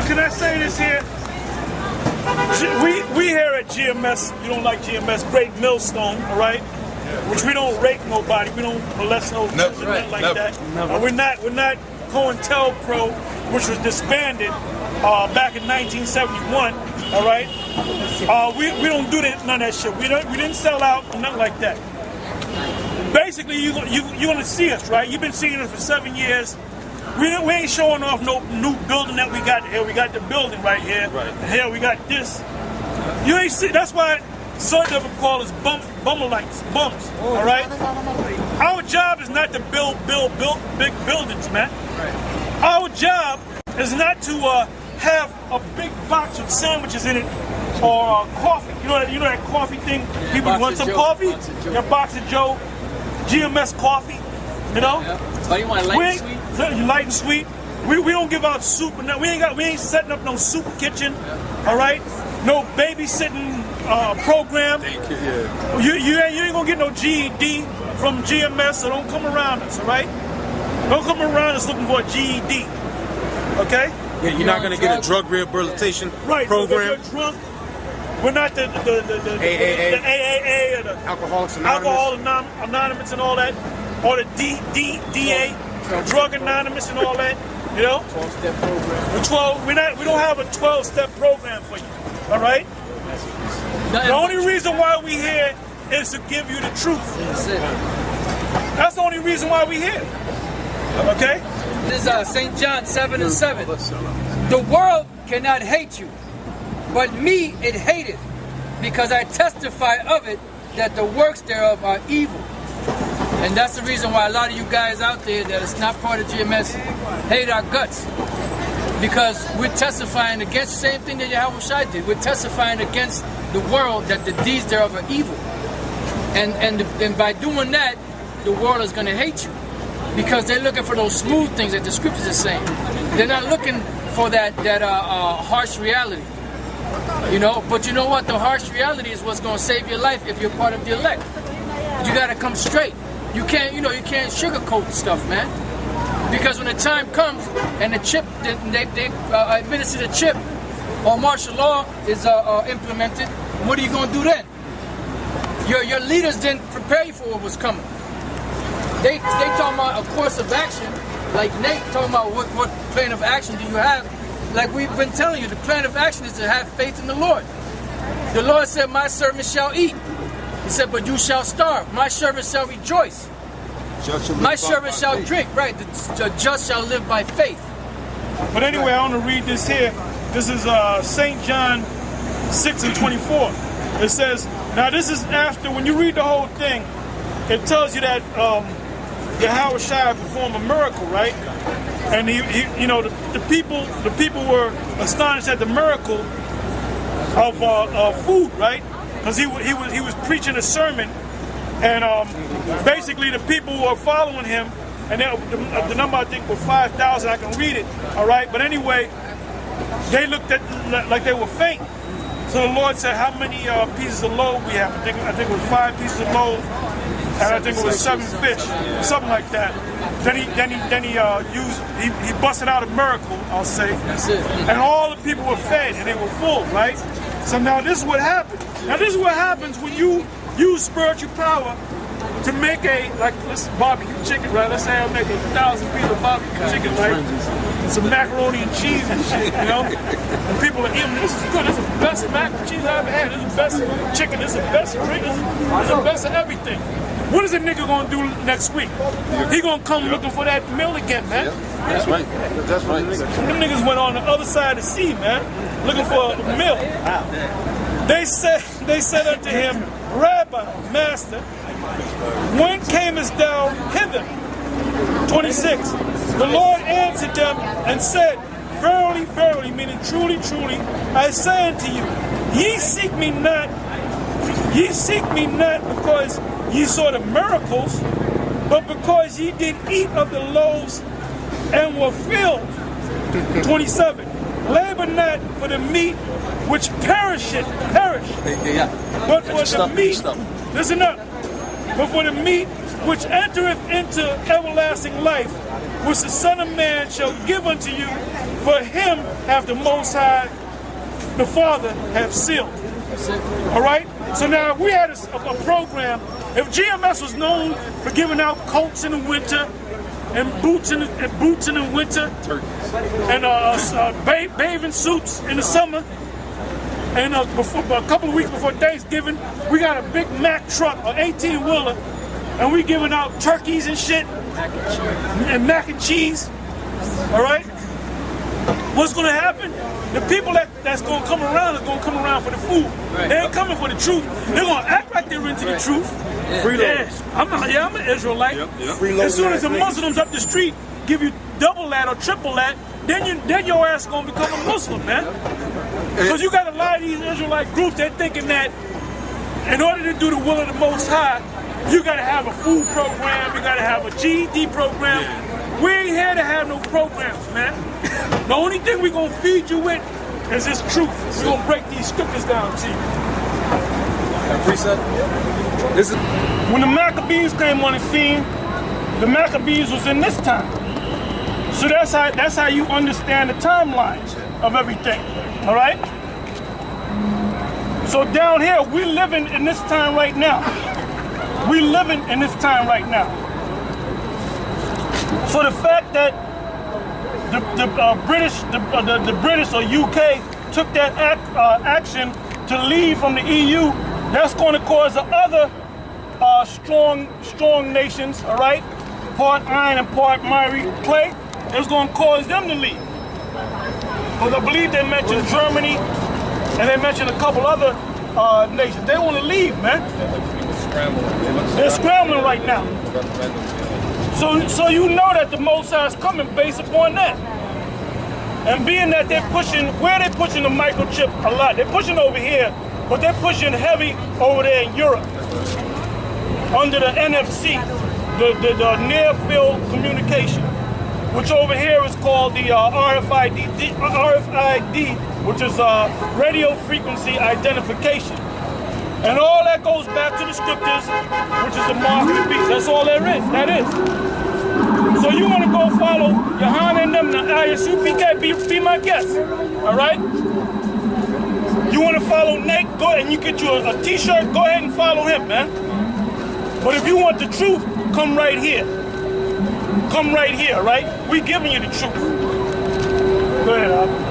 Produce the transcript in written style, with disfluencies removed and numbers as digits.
And can I say this here? We here at GMS, you don't like GMS, Great Millstone, all right? Which we don't rape nobody, we don't molest no nothing like that. We're not COINTELPRO, which was disbanded back in 1971, all right? We don't do none of that shit. We didn't sell out, nothing like that. Basically, you gonna see us, right? You've been seeing us for 7 years. We ain't showing off no new building that we got here. We got the building right here. Right. And here we got this. You ain't see. That's why some of them call us bummerlights, bums. All right. Our job is not to build big buildings, man. Right. Our job is not to have a big box with sandwiches in it or coffee. You know that coffee thing. People want some coffee. Your box of Joe, GMS coffee. You know. Yeah. Oh, you want light and sweet? You light and sweet. We don't give out soup and we ain't setting up no soup kitchen. All right. No babysitting program. You ain't gonna get no GED from GMS, so don't come around us, all right? Don't come around us looking for a GED, okay? Yeah, you're not gonna get a drug rehabilitation program. We're drunk. We're not the AAA or the Alcoholics Anonymous and all that, or the DA, Drug Anonymous and all that. You know, 12-step program. We don't have a 12-step program for you. All right. The only reason why we here is to give you the truth. That's it. That's the only reason why we here. Okay. This is St. John 7:7. The world cannot hate you, but me it hateth, because I testify of it that the works thereof are evil. And that's the reason why a lot of you guys out there that is not part of GMS hate our guts. Because we're testifying against the same thing that Yahweh Shai did. We're testifying against the world that the deeds thereof are evil. And by doing that, the world is going to hate you. Because they're looking for those smooth things that the scriptures are saying. They're not looking for that harsh reality. You know, but you know what? The harsh reality is what's going to save your life if you're part of the elect. You got to come straight. You can't sugarcoat stuff, man. Because when the time comes and the chip, they administer the chip, or martial law is implemented, what are you going to do then? Your leaders didn't prepare you for what was coming. They talking about a course of action, like Nate talking about what plan of action do you have. Like we've been telling you, the plan of action is to have faith in the Lord. The Lord said, my servant shall eat. He said, but you shall starve. My servant shall rejoice. My servant shall drink. Right, the just shall live by faith. But anyway, I want to read this here. This is St. John 6:24. It says, now this is after, when you read the whole thing, it tells you that Yahweh Shai performed a miracle, right? And he the people were astonished at the miracle of food, right? Because he was preaching a sermon, and basically the people were following him, and the number I think was 5,000. I can read it, all right. But anyway, they looked at like they were faint. So the Lord said, "How many pieces of loaf we have?" I think it was 5 pieces of loaf, and I think it was 7 fish, something like that. Then he busted out a miracle, I'll say. That's it. And all the people were fed and they were full, right? So now this is what happened. Now this is what happens when you use spiritual power to make let's barbecue chicken, right? Let's say I'll make 1,000 pieces of barbecue chicken, right? And some macaroni and cheese and shit, you know? And people are eating, this is good, this is the best mac and cheese I ever had, this is the best chicken, this is the best drink, this is the best of everything. What is a nigga gonna do next week? He gonna come looking for that meal again, man. That's right. That's right. Them niggas went on the other side of the sea, man, looking for a meal. They said unto him, Rabbi, Master, when camest thou hither? 26. The Lord answered them and said, Verily, verily, meaning truly, truly, I say unto you, ye seek me not because ye saw the miracles, but because ye did eat of the loaves and were filled. 27. Labor not for the meat which perish, but for the meat, listen up, but for the meat which entereth into everlasting life, which the Son of Man shall give unto you, for him have the Most High, the Father, have sealed. All right? So now if we had a program, if GMS was known for giving out coats in the winter and boots in the winter and bathing suits in the summer, and before, a couple of weeks before Thanksgiving, we got a big Mack truck, an 18-wheeler, and we giving out turkeys and shit, and mac and cheese. All right? What's going to happen? The people that's going to come around are going to come around for the food. Right. They ain't coming for the truth. They're going to act like they're into the truth. Yeah. I'm an Israelite. Yep. As soon as the Muslims up the street give you double that or triple that, then your ass is going to become a Muslim, man. Because you got a lot of these Israelite groups that thinking that in order to do the will of the Most High, you got to have a food program, you got to have a GED program. Yeah. We ain't here to have no programs, man. The only thing we're going to feed you with is this truth. We're going to break these scriptures down to you. When the Maccabees came on the scene, the Maccabees was in this time. So that's how you understand the timelines of everything, all right? So down here, we're living in this time right now. We're living in this time right now. So the fact that the British or UK took that action to leave from the EU, that's going to cause the other strong nations, all right, part iron and part miry clay, it's going to cause them to leave. Because I believe they mentioned Germany and they mentioned a couple other nations. They want to leave, man. They're scrambling right now. So you know that the Most High is coming based upon that. And being that they're pushing, where they're pushing the microchip a lot. They're pushing over here, but they're pushing heavy over there in Europe. Under the NFC, the near field communication, which over here is called the RFID, which is radio frequency identification. And all that goes back to the scriptures, which is the mark of the beast. That's all there is. That is. So you want to go follow Yohana and them, be my guest. All right? You want to follow Nate, go ahead and you get you a t-shirt, go ahead and follow him, man. But if you want the truth, come right here. Come right here, right? We giving you the truth. Go ahead, Al.